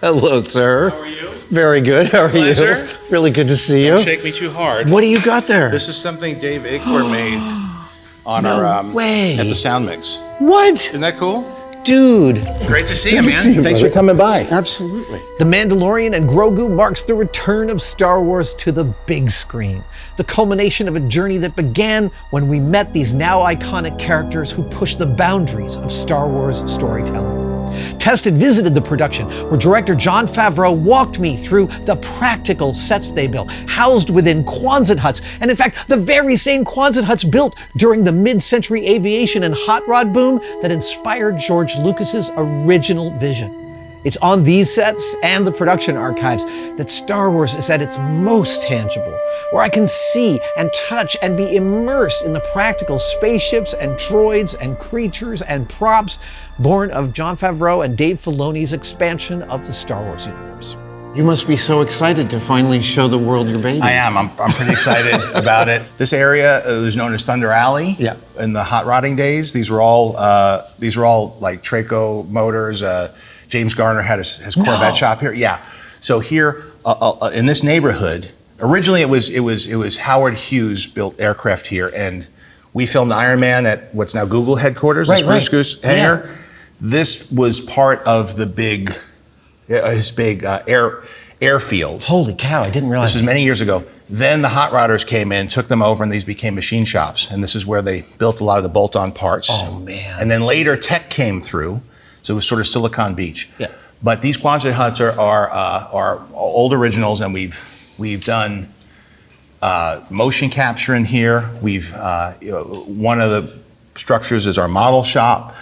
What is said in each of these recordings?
Hello, sir. How are you? Very good. How are Pleasure. you? Really good to see you. Don't shake me too hard. What do you got there? This is something Dave Ackler made on No our way. at the Sound Mix. What? Isn't that cool? Dude. Great to see Good you, to man. see you, Thanks brother. for coming by. Absolutely. The Mandalorian and Grogu marks the return of Star Wars to the big screen, the culmination of a journey that began when we met these now iconic characters who pushed the boundaries of Star Wars storytelling. Tested visited the production, where director Jon Favreau walked me through the practical sets they built, housed within Quonset Huts, and in fact, the very same Quonset Huts built during the mid-century aviation and hot rod boom that inspired George Lucas's original vision. It's on these sets and the production archives that Star Wars is at its most tangible, where I can see and touch and be immersed in the practical spaceships and droids and creatures and props born of Jon Favreau and Dave Filoni's expansion of the Star Wars universe. You must be so excited to finally show the world your baby. I am. I'm pretty excited about it. This area was known as Thunder Alley. Yeah. In the hot rodding days, these were all like Traco motors. James Garner had his Corvette shop here. Yeah. So here in this neighborhood, originally it was Howard Hughes built aircraft here, and we filmed Iron Man at what's now Google headquarters, the Spruce Goose hangar. Yeah. This was part of the his big airfield. Holy cow, I didn't realize. This was many years ago. Then the hot rodders came in, took them over, and these became machine shops. And this is where they built a lot of the bolt-on parts. Oh, man. And then later tech came through, so it was sort of Silicon Beach. Yeah. But these Quonset Huts are old originals, and we've done motion capture in here. We've one of the structures is our model shop.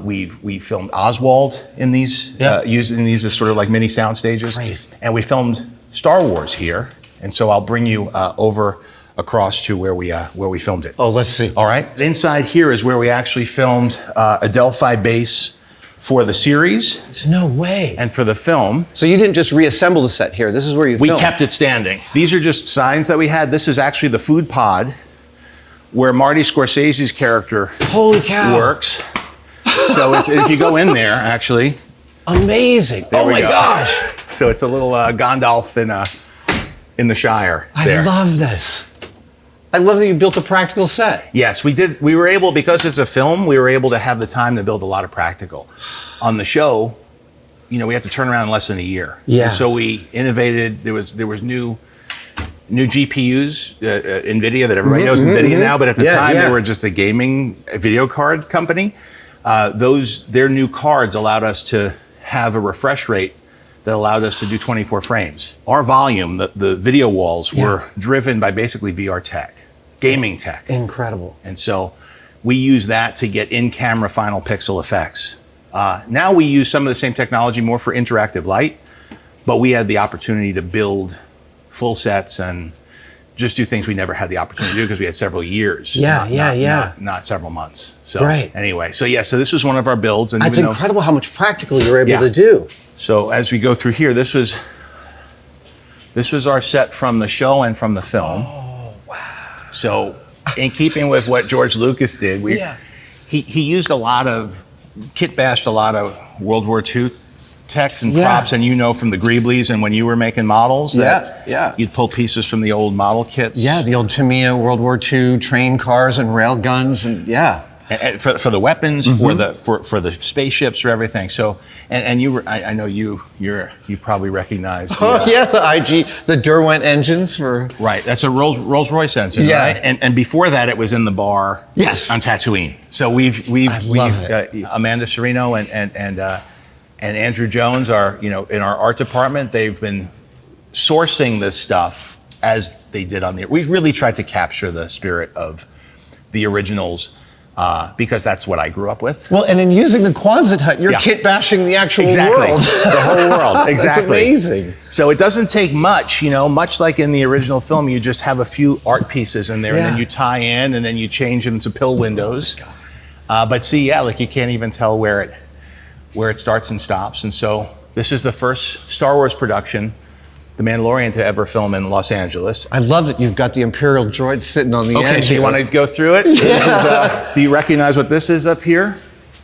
We filmed Oswald in these, using these as sort of like mini sound stages. Crazy. And we filmed Star Wars here. And so I'll bring you over across to where we filmed it. Oh, let's see. All right. Inside here is where we actually filmed a Delphi base for the series No way. and for the film. So you didn't just reassemble the set here. This is where you We filmed. kept it standing. These are just signs that we had. This is actually the food pod where Marty Scorsese's character Holy cow. works. So if you go in there, actually, Amazing. there Oh we my go. gosh. So it's a little Gandalf in the Shire. I love this. I love that you built a practical set. Yes, we did. We were able, because it's a film, we were able to have the time to build a lot of practical. On the show, we had to turn around in less than a year. Yeah. And so we innovated. There was new GPUs, NVIDIA, that everybody knows NVIDIA now, but at the time they were just a gaming video card company. Their new cards allowed us to have a refresh rate that allowed us to do 24 frames. Our volume, the video walls, were driven by basically VR tech, gaming tech. Incredible. And so we use that to get in-camera final pixel effects. Now we use some of the same technology more for interactive light, but we had the opportunity to build full sets and just do things we never had the opportunity to do because we had several years. Not several months. So anyway, so this was one of our builds. And It's incredible how much practical you're able to do. So as we go through here, this was our set from the show and from the film. Oh, wow. So in keeping with what George Lucas did, he used kit bashed a lot of World War II techs and props, and from the Greeblies and when you were making models, you'd pull pieces from the old model kits. Yeah, the old Tamiya World War II train cars and rail guns, and And for the weapons, for the spaceships, for everything. So, and I know you probably recognize. The IG, the Derwent engines for. Right, that's a Rolls Royce engine, right? And before that, it was in the bar. Yes. On Tatooine. So we've Amanda Serino and Andrew Jones are in our art department. They've been sourcing this stuff as they did on we really tried to capture the spirit of the originals. Because that's what I grew up with. Well, and in using the Quonset Hut, you're kit bashing the actual world. The whole world, exactly. That's amazing. So it doesn't take much, much like in the original film, you just have a few art pieces in there and then you tie in and then you change them to pill windows. But see, like you can't even tell where it starts and stops. And so this is the first Star Wars production, The Mandalorian, to ever film in Los Angeles. I love that you've got the Imperial droid sitting on the end. Okay, so you want to go through it? Yeah. Do you recognize what this is up here?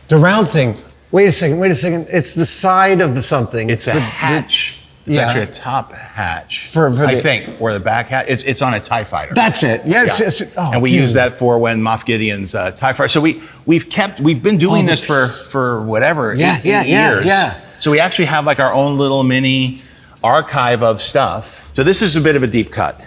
The round thing. Wait a second. It's the side of something. It's a hatch. It's actually a top hatch, I think, or the back hatch. It's on a TIE fighter. That's it. Yes. And we use that for when Moff Gideon's TIE fighter. So we've been doing this for whatever, 8 years. Yeah. So we actually have like our own little mini archive of stuff. So this is a bit of a deep cut.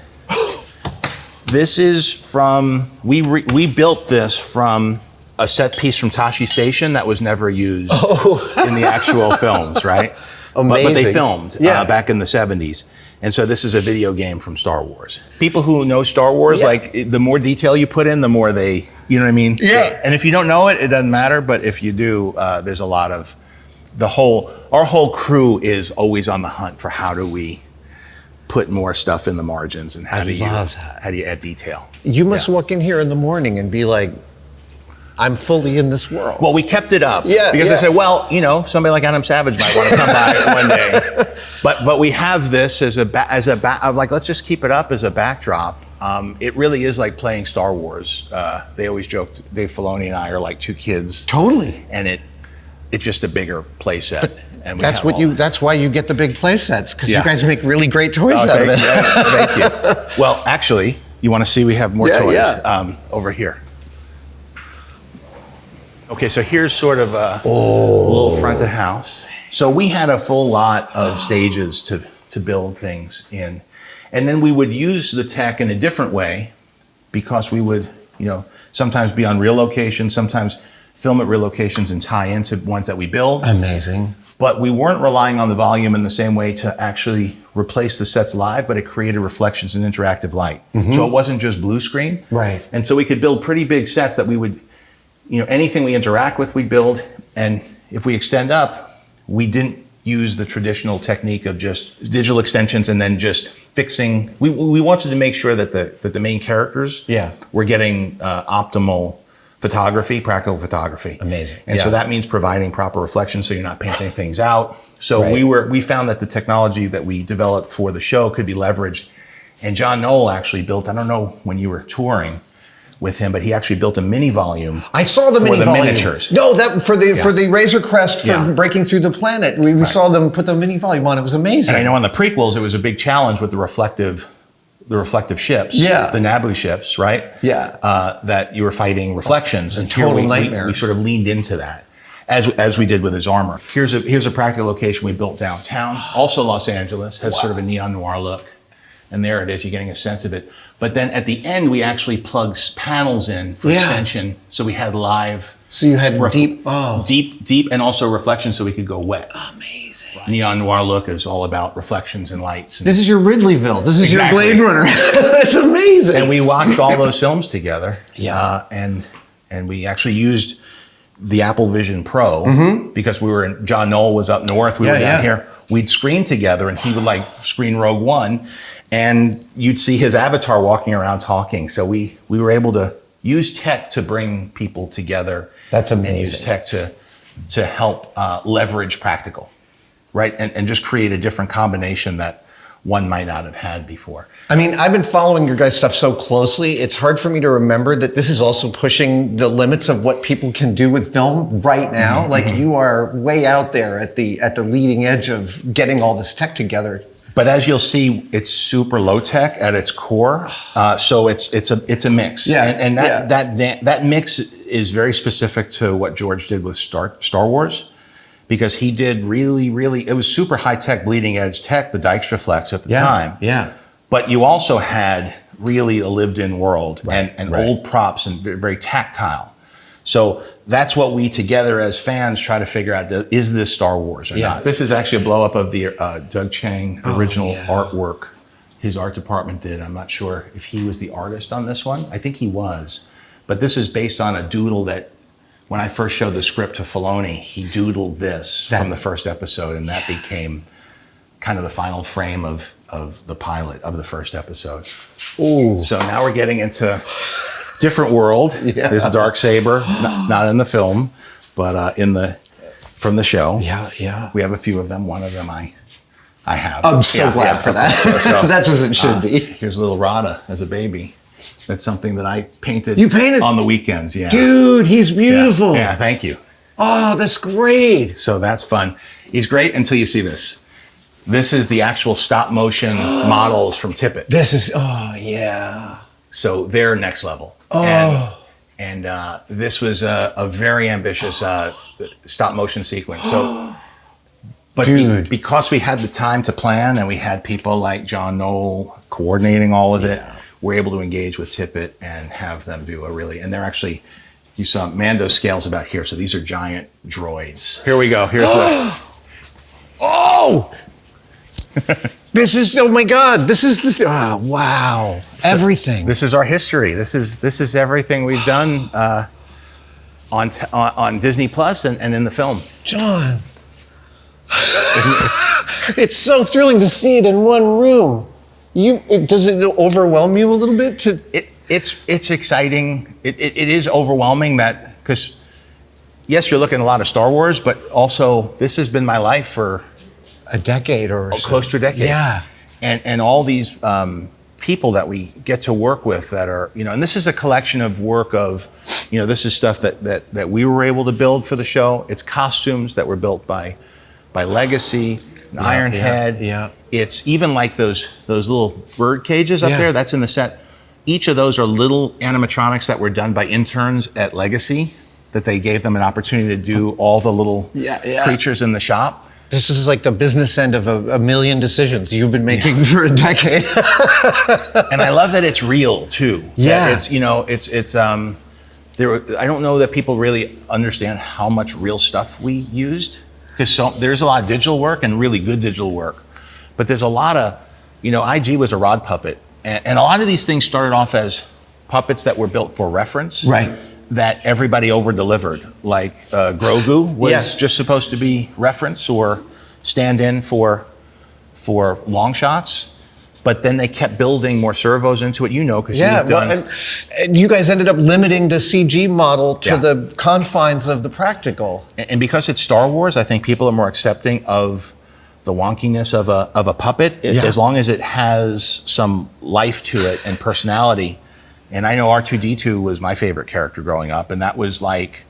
This is from, we built this from a set piece from Tashi Station that was never used in the actual films, right? Amazing. But they filmed back in the 70s. And so this is a video game from Star Wars. People who know Star Wars, like the more detail you put in, the more they, you know what I mean? Yeah. And if you don't know it, it doesn't matter. But if you do, there's a lot of, our whole crew is always on the hunt for how do we put more stuff in the margins and how do you add detail? You must walk in here in the morning and be like, I'm fully in this world. Well, we kept it up because I said, well, somebody like Adam Savage might want to come by one day. But we have this as like, let's just keep it up as a backdrop. It really is like playing Star Wars. They always joked, Dave Filoni and I are like two kids. Totally. And it's just a bigger play set. And that's why you get the big play sets, because you guys make really great toys out of it. Thank you. Well, actually, you want to see we have more toys over here. Okay, so here's sort of a little front of house. So we had a full lot of stages to build things in. And then we would use the tech in a different way because we would, sometimes be on real locations, sometimes film at real locations and tie into ones that we build. Amazing. But we weren't relying on the volume in the same way to actually replace the sets live, but it created reflections and interactive light. Mm-hmm. So it wasn't just blue screen. Right. And so we could build pretty big sets that we would, anything we interact with, we build. And if we extend up, we didn't use the traditional technique of just digital extensions and then just fixing. We wanted to make sure that the main characters were getting optimal photography, practical photography. Amazing. And so that means providing proper reflection so you're not painting things out. So we found that the technology that we developed for the show could be leveraged. And John Knoll actually built, I don't know when you were touring with him, but he actually built a mini volume. I saw the mini volume. Miniatures. No, that for the Razor Crest for breaking through the planet. We saw them put the mini volume on. It was amazing. And I know on the prequels, it was a big challenge with the reflective ships, the Naboo ships, right? Yeah. That you were fighting reflections. A total nightmare. We sort of leaned into that, as we did with his armor. Here's a practical location we built downtown, also Los Angeles, has sort of a neon noir look. And there it is, you're getting a sense of it. But then at the end, we actually plugged panels in for extension. So we had live. So you had deep, and also reflection so we could go wet. Amazing. Right. Neon noir look is all about reflections and lights. This is your Ridleyville. This is your Blade Runner. That's amazing. And we watched all those films together. Yeah. And we actually used the Apple Vision Pro because John Knoll was up north. We were down here. We'd screen together and he would screen Rogue One. And you'd see his avatar walking around talking. So we were able to use tech to bring people together. That's amazing. And use tech to help leverage practical, right? And just create a different combination that one might not have had before. I mean, I've been following your guys' stuff so closely. It's hard for me to remember that this is also pushing the limits of what people can do with film right now. Like you are way out there at the leading edge of getting all this tech together. But as you'll see, it's super low tech at its core. So it's a mix. Yeah. And that mix is very specific to what George did with Star Wars, because he did really, it was super high tech, bleeding edge tech, the Dykstra Flex at the time. Yeah. But you also had really a lived in world and old props and very tactile. So that's what we together as fans try to figure out, is this Star Wars or not? This is actually a blow up of the Doug Chiang original artwork his art department did. I'm not sure if he was the artist on this one. I think he was. But this is based on a doodle that when I first showed the script to Filoni, he doodled this from the first episode, and that became kind of the final frame of the pilot of the first episode. Ooh. So now we're getting into different world. Yeah. There's a Darksaber, not in the film, but from the show. Yeah. We have a few of them. One of them I have. I'm so glad for that. So, that's as it should be. Here's little Rada as a baby. That's something that I painted. You painted on the weekends. Yeah. Dude, he's beautiful. Yeah, thank you. Oh, that's great. So that's fun. He's great until you see this. This is the actual stop motion models from Tippett. This is, oh, yeah. So they're next level. Oh. And this was a very ambitious stop motion sequence. So, but Dude. because we had the time to plan and we had people like John Knoll coordinating all of it, we're able to engage with Tippett and have them do and they're actually, you saw Mando scales about here. So these are giant droids. Here we go. Here's the. Oh! This is, oh my God, this is this, oh, wow. Everything. This is our history. This is everything we've done on Disney Plus and in the film. John. It's so thrilling to see it in one room. Does it overwhelm you a little bit? It's exciting. It is overwhelming because yes, you're looking at a lot of Star Wars, but also this has been my life for a decade or so. Close to a decade. Yeah. And all these people that we get to work with that are, and this is a collection of work of, this is stuff that we were able to build for the show. It's costumes that were built by Legacy, Ironhead. Yeah. It's even like those little bird cages up there. That's in the set. Each of those are little animatronics that were done by interns at Legacy that they gave them an opportunity to do all the little creatures in the shop. This is like the business end of a million decisions you've been making for a decade. And I love that it's real too. Yeah. It's, I don't know that people really understand how much real stuff we used, because there's a lot of digital work and really good digital work, but there's a lot of, IG was a rod puppet, and a lot of these things started off as puppets that were built for reference. Right. That everybody over-delivered. Like Grogu was just supposed to be reference or stand in for long shots, but then they kept building more servos into it, because you've done. And you guys ended up limiting the CG model to the confines of the practical. And because it's Star Wars, I think people are more accepting of the wonkiness of a puppet, as long as it has some life to it and personality. And I know R2-D2 was my favorite character growing up, and that was like,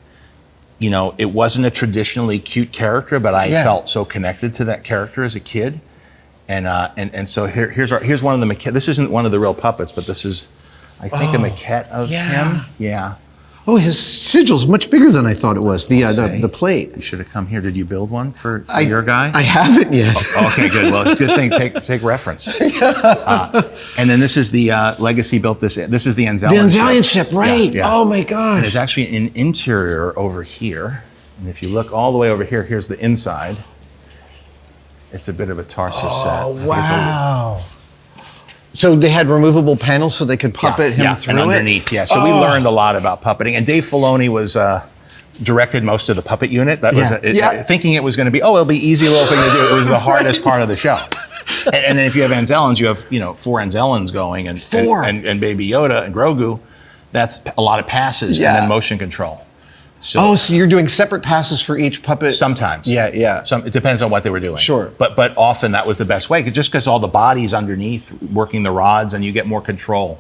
it wasn't a traditionally cute character, but I felt so connected to that character as a kid. And so here's one of the maquettes. This isn't one of the real puppets, but this is, I think, a maquette of him. Yeah. Oh, his sigil's much bigger than I thought it was. The plate. You should have come here. Did you build one for your guy? I haven't yet. Okay, good. Well, it's a good thing. Take reference. And then this is the Legacy built this. This is the Anzellan The Anzellan ship, right? Yeah. Oh my gosh. And there's actually an interior over here. And if you look all the way over here, here's the inside. It's a bit of a Tarsus set. Oh wow. So they had removable panels so they could puppet him through and underneath. Yeah, so we learned a lot about puppeting. And Dave Filoni was directed most of the puppet unit. That was thinking it was going to be, it'll be easy little thing to do. It was the hardest part of the show. And then if you have Anzellans, you have 4 Anzellans going, and Baby Yoda and Grogu. That's a lot of passes and then motion control. So you're doing separate passes for each puppet? Sometimes. Yeah. It depends on what they were doing. Sure. But often that was the best way, because all the bodies underneath working the rods, and you get more control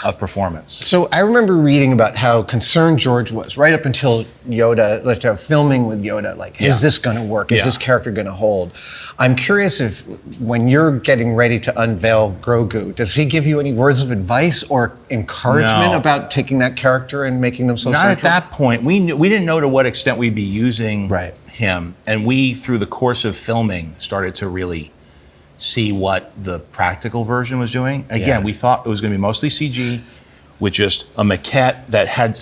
of performance. So I remember reading about how concerned George was right up until Yoda, filming with Yoda, is this going to work? Is this character going to hold? I'm curious if when you're getting ready to unveil Grogu, does he give you any words of advice or encouragement about taking that character and making them so central? Not at that point. We didn't know to what extent we'd be using him. And we, through the course of filming, started to really see what the practical version was doing. Again, we thought it was going to be mostly CG with just a maquette that had,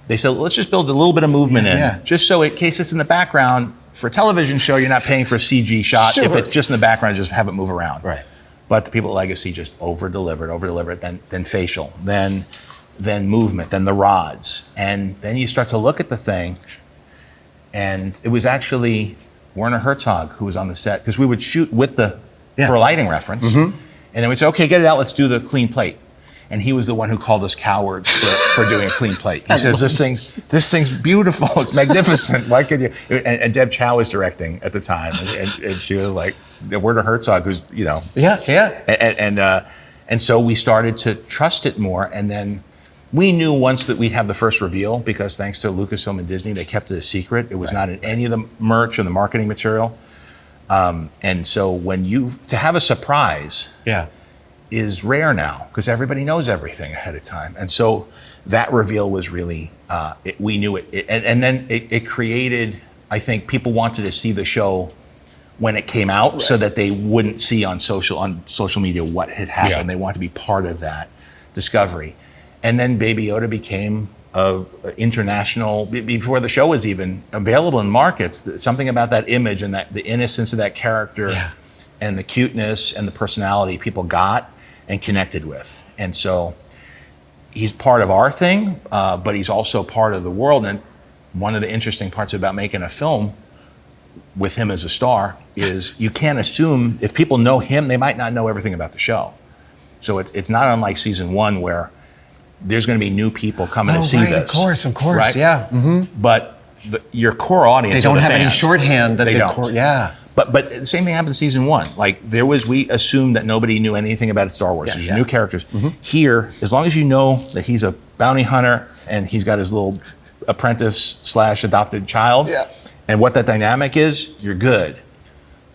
they said, let's just build a little bit of movement in, just so in case it's in the background. For a television show, you're not paying for a CG shot. Sure. If it's just in the background, just have it move around. Right. But the people at Legacy just over-delivered, then facial, then movement, then the rods. And then you start to look at the thing, and it was actually Werner Herzog who was on the set, because we would shoot with for a lighting reference. Mm-hmm. And then we'd say, okay, get it out, let's do the clean plate. And he was the one who called us cowards for doing a clean plate. He says, this thing's beautiful, it's magnificent. Why could you? And Deb Chow was directing at the time. And she was like, Werner Herzog, who's, Yeah. And so we started to trust it more. And then we knew once that we'd have the first reveal, because thanks to Lucasfilm and Disney, they kept it a secret. It was not in any of the merch or the marketing material. And so to have a surprise is rare now, because everybody knows everything ahead of time. And so that reveal was really, we knew it. And then it created, I think people wanted to see the show when it came out, so that they wouldn't see on social media what had happened. Yeah. They wanted to be part of that discovery. And then Baby Yoda became a international, before the show was even available in markets, something about that image and the innocence of that character and the cuteness and the personality people got and connected with. And so he's part of our thing, but he's also part of the world. And one of the interesting parts about making a film with him as a star is you can't assume, if people know him, they might not know everything about the show. So it's not unlike season 1, where there's going to be new people coming to see this. Of course, right? yeah. Mm-hmm. But your core audience, they don't have fans. any shorthand that they don't. But the same thing happened in season 1. Like we assumed that nobody knew anything about Star Wars. There's new characters. Mm-hmm. Here, as long as you know that he's a bounty hunter and he's got his little apprentice/adopted child, and what that dynamic is, you're good.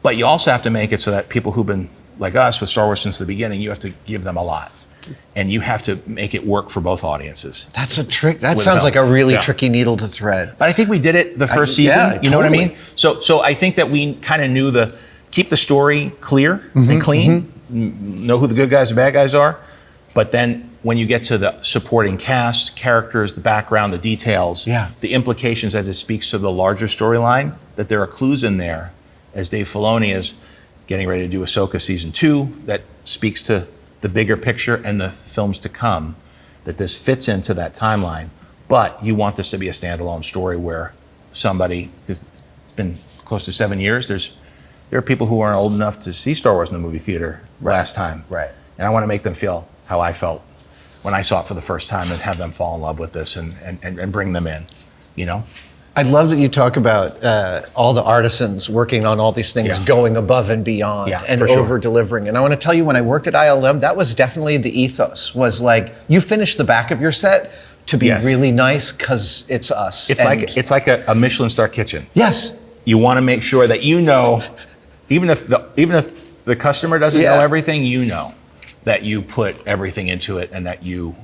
But you also have to make it so that people who've been like us with Star Wars since the beginning, you have to give them a lot. And you have to make it work for both audiences. That's a trick. That sounds like a really tricky needle to thread. But I think we did it the first season. You know what I mean? So I think that we kind of knew keep the story clear and clean, know who the good guys and bad guys are. But then when you get to the supporting cast, characters, the background, the details, the implications as it speaks to the larger storyline, that there are clues in there, as Dave Filoni is getting ready to do Ahsoka season 2, that speaks to the bigger picture and the films to come, that this fits into that timeline. But you want this to be a standalone story where somebody, because it's been close to 7 years, there are people who aren't old enough to see Star Wars in the movie theater last time. Right. And I want to make them feel how I felt when I saw it for the first time, and have them fall in love with this and bring them in, you know? I love that you talk about all the artisans working on all these things, going above and beyond and over-delivering. And I want to tell you, when I worked at ILM, that was definitely the ethos, was like, you finish the back of your set to be really nice because it's us. It's like a Michelin star kitchen. Yes. You want to make sure that you know, even if the customer doesn't know everything, you know that you put everything into it, and that you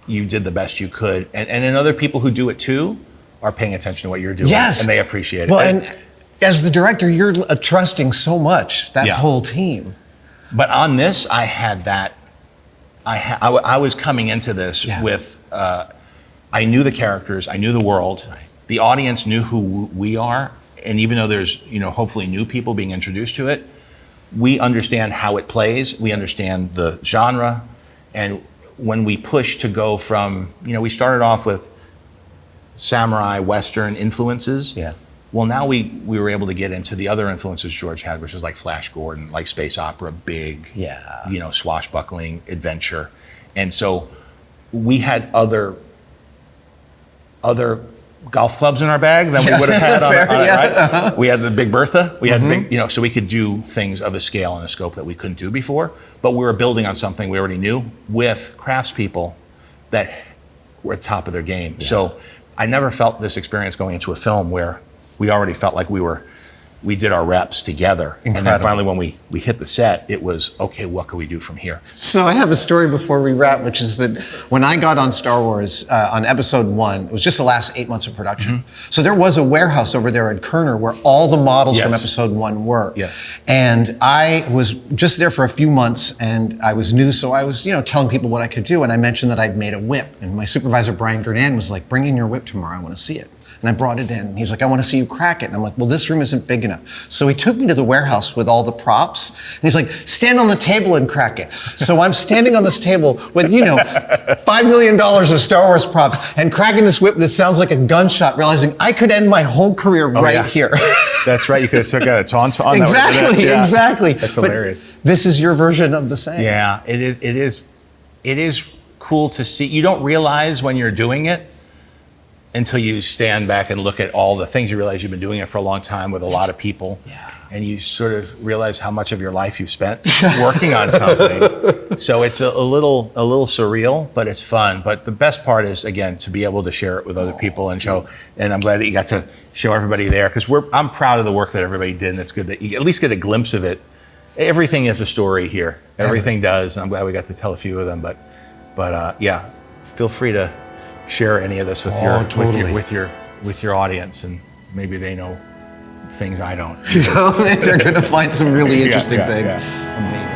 did the best you could. And then other people who do it too are paying attention to what you're doing, and they appreciate it. Well, and as the director, you're trusting so much that whole team. But on this, I had that. I was coming into this with. I knew the characters, I knew the world, the audience knew who we are, and even though there's hopefully new people being introduced to it, we understand how it plays. We understand the genre, and when we push to go from we started off with samurai Western influences. Yeah. Well, now we were able to get into the other influences George had, which is like Flash Gordon, like space opera, big, swashbuckling adventure. And so we had other golf clubs in our bag than we would have had on it, right? We had the Big Bertha. We had big, so we could do things of a scale and a scope that we couldn't do before. But we were building on something we already knew with craftspeople that were at the top of their game. Yeah. So I never felt this experience going into a film where we already felt like we did our reps together. Incredible. And then finally when we hit the set, it was, okay, what can we do from here? So I have a story before we wrap, which is that when I got on Star Wars on episode 1, it was just the last 8 months of production. So there was a warehouse over there at Kerner where all the models from episode 1 were. Yes. And I was just there for a few months, and I was new, so I was telling people what I could do, and I mentioned that I'd made a whip, and my supervisor Brian Gurnan was like, bring in your whip tomorrow, I want to see it. And I brought it in. He's like, I want to see you crack it. And I'm like, well, this room isn't big enough. So he took me to the warehouse with all the props. And he's like, stand on the table and crack it. So I'm standing on this table with, $5 million of Star Wars props and cracking this whip that sounds like a gunshot, realizing I could end my whole career here. That's right. You could have took out a tauntaun. Exactly. That's hilarious. But this is your version of the same. Yeah, it is cool to see. You don't realize when you're doing it until you stand back and look at all the things. You realize you've been doing it for a long time with a lot of people. Yeah. and you sort of realize how much of your life you've spent working on something. So it's a little surreal, but it's fun. But the best part is, again, to be able to share it with other people and show. And I'm glad that you got to show everybody there, because I'm proud of the work that everybody did, and it's good that you at least get a glimpse of it. Everything is a story here. Everything does. I'm glad we got to tell a few of them. But yeah, feel free to share any of this with with your audience, and maybe they know things I don't. They're going to find some really interesting things. Yeah. Amazing.